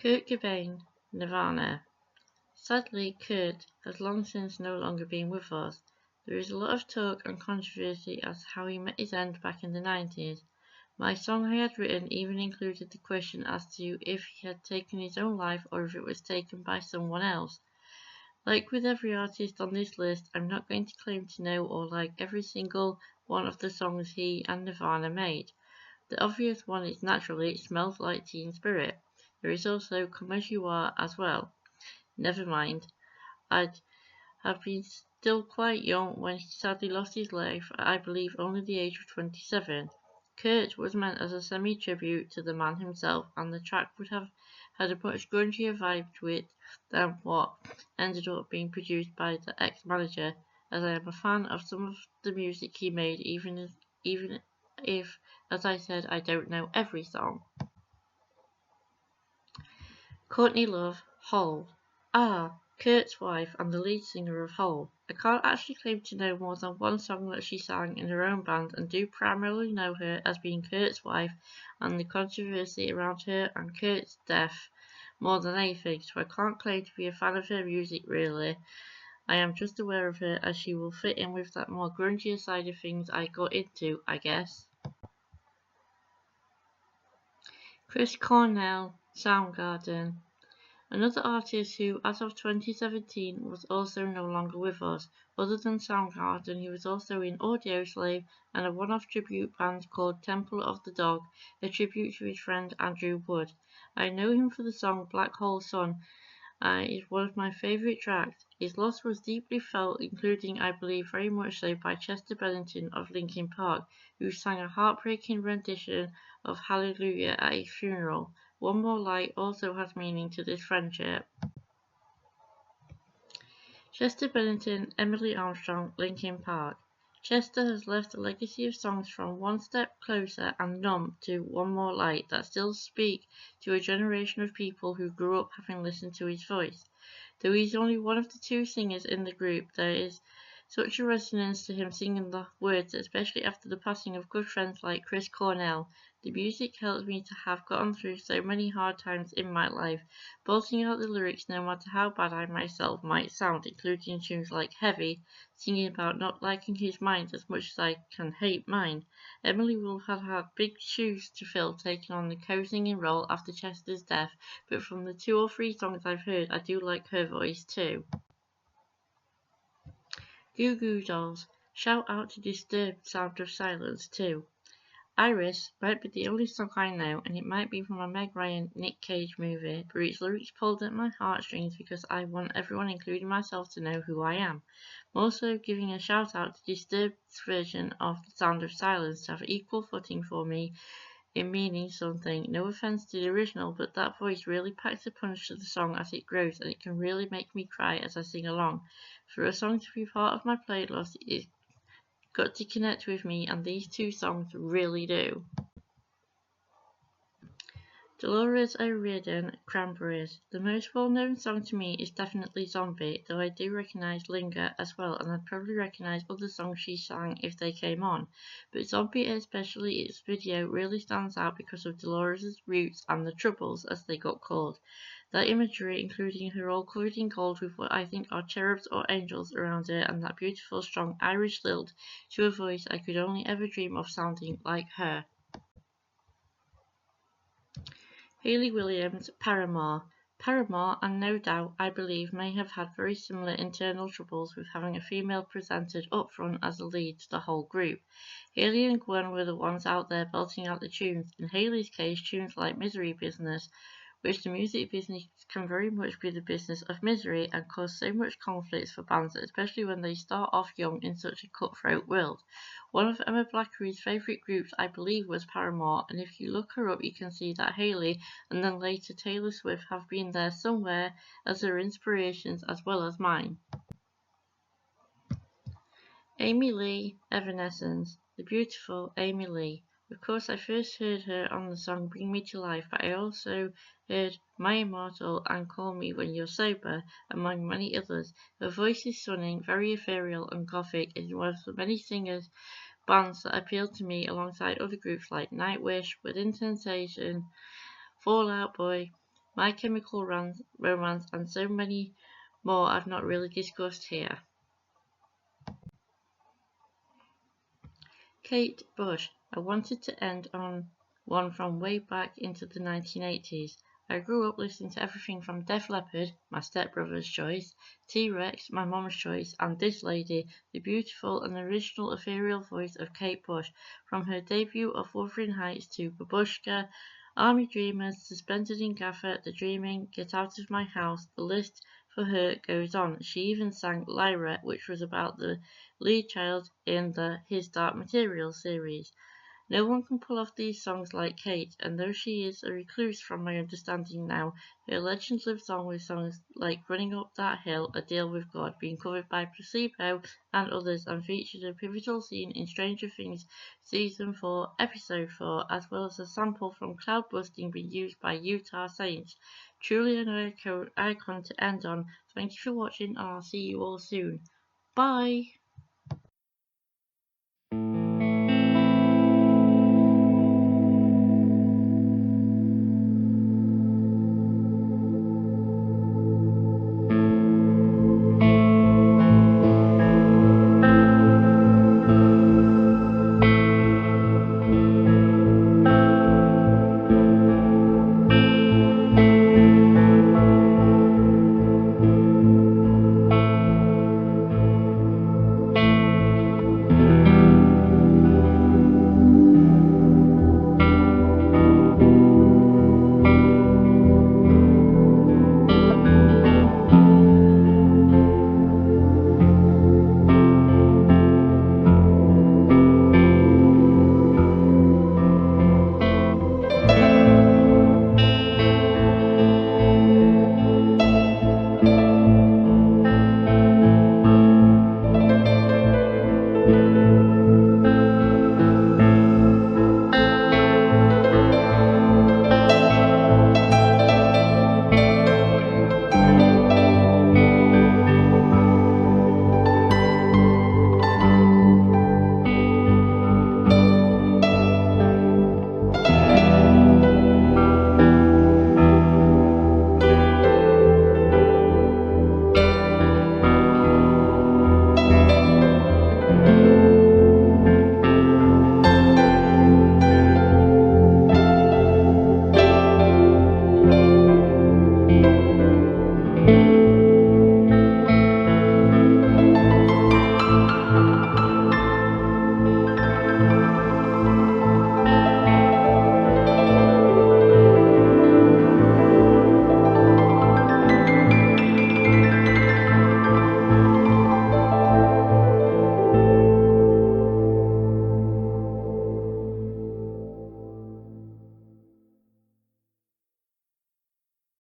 Kurt Cobain, Nirvana. Sadly, Kurt has long since no longer been with us. There is a lot of talk and controversy as to how he met his end back in the 90s. My song I had written even included the question as to if he had taken his own life or if it was taken by someone else. Like with every artist on this list, I'm not going to claim to know or like every single one of the songs he and Nirvana made. The obvious one is naturally Smells Like Teen Spirit. There is also Come As You Are as well. Never mind. I'd have been still quite young when he sadly lost his life at I believe only the age of 27. Kurt was meant as a semi-tribute to the man himself, and the track would have had a much grungier vibe to it than what ended up being produced by the ex-manager, as I am a fan of some of the music he made, even if, as I said, I don't know every song. Courtney Love, Hole. Kurt's wife and the lead singer of Hole. I can't actually claim to know more than one song that she sang in her own band, and do primarily know her as being Kurt's wife and the controversy around her and Kurt's death more than anything, so I can't claim to be a fan of her music really. I am just aware of her as she will fit in with that more grungier side of things I got into, I guess. Chris Cornell, Soundgarden. Another artist who, as of 2017, was also no longer with us. Other than Soundgarden, he was also in Audioslave and a one-off tribute band called Temple of the Dog, a tribute to his friend Andrew Wood. I know him for the song Black Hole Sun. Is one of my favourite tracks. His loss was deeply felt, including, I believe, very much so by Chester Bennington of Linkin Park, who sang a heartbreaking rendition of Hallelujah at his funeral. One More Light also has meaning to this friendship. Chester Bennington, Emily Armstrong, Linkin Park. Chester has left a legacy of songs from One Step Closer and Numb to One More Light that still speak to a generation of people who grew up having listened to his voice. Though he's only one of the two singers in the group, there is such a resonance to him singing the words, especially after the passing of good friends like Chris Cornell. The music helps me to have gotten through so many hard times in my life, bolting out the lyrics no matter how bad I myself might sound, including tunes like Heavy, singing about not liking his mind as much as I can hate mine. Emily will have had big shoes to fill taking on the co-singing role after Chester's death, but from the 2 or 3 songs I've heard, I do like her voice too. Goo Goo Dolls. Shout out to Disturbed Sound of Silence too. Iris might be the only song I know, and it might be from a Meg Ryan Nick Cage movie, but its lyrics pulled at my heartstrings because I want everyone, including myself, to know who I am. I'm also giving a shout out to Disturbed's version of The Sound of Silence to have equal footing for me in meaning something. No offense to the original, but that voice really packs a punch to the song as it grows, and it can really make me cry as I sing along. For a song to be part of my playlist, it's got to connect with me, and these 2 songs really do. Dolores O'Riordan, Cranberries. The most well-known song to me is definitely Zombie, though I do recognise Linger as well, and I'd probably recognise other songs she sang if they came on. But Zombie, especially its video, really stands out because of Dolores' roots and the Troubles, as they got called. That imagery, including her all covered in gold with what I think are cherubs or angels around her, and that beautiful strong Irish lilt to a voice I could only ever dream of sounding like her. Hayley Williams, Paramore. Paramore, and no doubt, I believe, may have had very similar internal troubles with having a female presented up front as a lead to the whole group. Hayley and Gwen were the ones out there belting out the tunes, in Hayley's case tunes like Misery Business, which the music business can very much be the business of misery and cause so much conflicts for bands, especially when they start off young in such a cutthroat world. One of Emma Blackery's favourite groups, I believe, was Paramore, and if you look her up you can see that Hayley and then later Taylor Swift have been there somewhere as her inspirations as well as mine. Amy Lee, Evanescence. The beautiful Amy Lee. Of course, I first heard her on the song Bring Me to Life, but I also heard My Immortal and Call Me When You're Sober, among many others. Her voice is stunning, very ethereal and gothic, and is one of the many singers bands that appealed to me alongside other groups like Nightwish, Within Temptation, Fall Out Boy, My Chemical Romance, and so many more I've not really discussed here. Kate Bush. I wanted to end on one from way back into the 1980s. I grew up listening to everything from Def Leppard, my stepbrother's choice, T-Rex, my mom's choice, and this lady, the beautiful and original ethereal voice of Kate Bush, from her debut of Wuthering Heights to Babushka, Army Dreamers, Suspended in Gaffer, The Dreaming, Get Out of My House. The list for her goes on. She even sang Lyra, which was about the lead child in the His Dark Materials series. No one can pull off these songs like Kate, and though she is a recluse from my understanding now, her legend lives on with songs like Running Up That Hill, A Deal with God, being covered by Placebo and others, and featured a pivotal scene in Stranger Things Season 4, Episode 4, as well as a sample from Cloudbusting being used by Utah Saints. Truly an icon to end on. Thank you for watching, and I'll see you all soon. Bye!